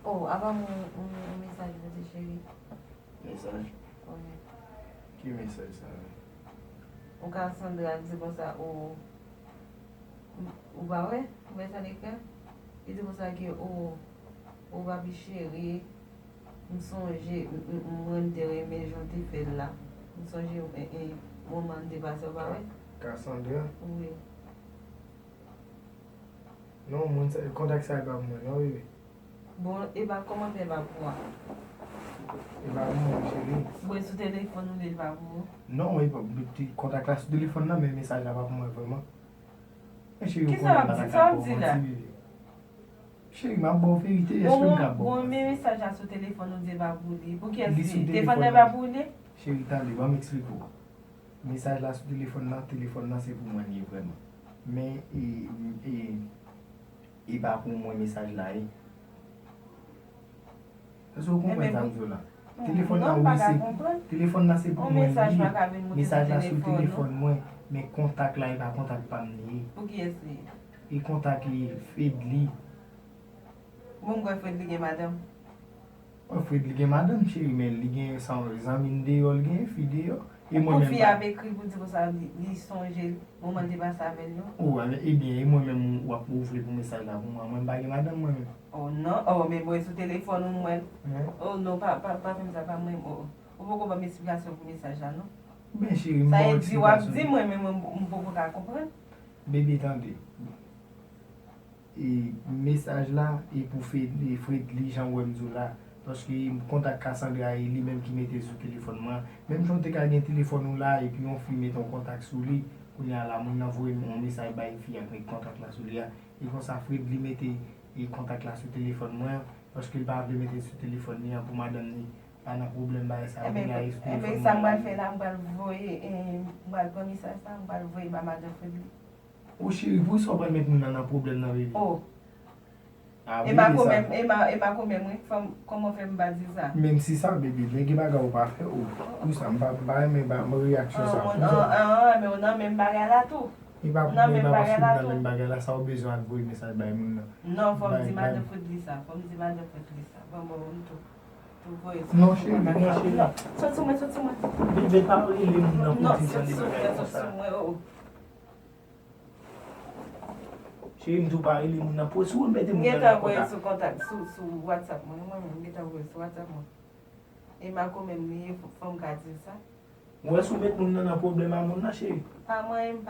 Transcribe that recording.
Oh, avant un message de chérie. Mesaj? Oui. Ki mesaj sa? Ou ka Sandra di kon sa ou ba we? Ou ba sa neke? E di kon sa ki ou papi chérie. M'sonje mwen te reme jonti fel la. M'sonje mouman te pase ou ba we? Ka Sandra? Oui. Non, moun sa kontak sa e ba mwen, non bebe? Bon, e ba koman fe ba pou an? E ba mwen chéri? Bon, sou telefon nou de ba pou? Non, e ba kontak la sou telefon nan, men mesaj la pa pou mwen vreman. Ki sa wap di la? Chéri, ma bon verite, eske m ka bon? Bon, men mesaj la sou telefon nou de ba pou li. Pou ki esi? Telefon de ba pou li? Chéri, tande, ba m ekspliko. Mesaj la sou telefon nan se pou mwen ye vreman. Men, e ba pou mwen mesaj la e. Sou kompren tanjou la. Telefon nan se pou mwen li. Mesaj la sou telefon mwen. Men kontak la e ba kontak pa mwen. Pou ki esi? E kontak li fed li. Bon mwen fed li gen madame? Fed li gen madame chéri, men li gen san zamin de yo, li gen fi de yo. Pou fi ave kri pou di pou sa li sonje mouman de basa aven yo? Ou, ebyen, e mwen men wap ouvre pou mesaj la pou mwen bagye madame mwen men. Oh non, oh men mwen sou telefon mwen. Oh non, pa fem sa pa mwen. Ou pou ba m'esplikasyon pou mesaj la, non? Ben chéri, sa e di wap di mwen men mwen pou ka kompren? Bebe tande. E mesaj la, e pou fed li jan wèm zou la. Paske kontak Cassandra e li menm ki mette sou telefon mwen. Menm chante ka gen telefon nou la e pi yon fi mette yon kontak sou li. Kou yon la moun avoye moun mesaj bayi fi apre kontak la sou li ya. E kon sa Fred li mette yon kontak la sou telefon mwen. Paske l pa avle mette sou telefon ni an pou madan ni. Pa nan problem bayi sa. Ebe sa mwen fe la mbal voye. Mbal kon mesaj sa mbal voye ba madan Fred li. Ou chéri, pou so pa mette moun nan problem nan bebe? Oh. E ba kou mèm wè, koman fè mba di sa? Mèm si sa bebe, lè ki baga ou pa fè ou. Ou sa mba mè reaksyon sa. Mè ou nan mèm baga la tou. Nan mèm baga la, sa ou bezwan voye mesaj bay moun nan. Non, fòm di madan fòt li sa. Fòm di madan fòt li sa. Bon, tou voye. Non chéri. Sot sou mwen. Bebe pa ou li moun nan Non, sot sou mwen ou. Chéri mtou pa ili moun nan pou sou mbete moun nan Ngeta voye sou kontak, sou WhatsApp mwen. Ngeta voye sou WhatsApp mwen. E ma kou mèm liye fòm ka di sa. Ou sou mbete moun nan problem a moun nan chéri? Pa mwen.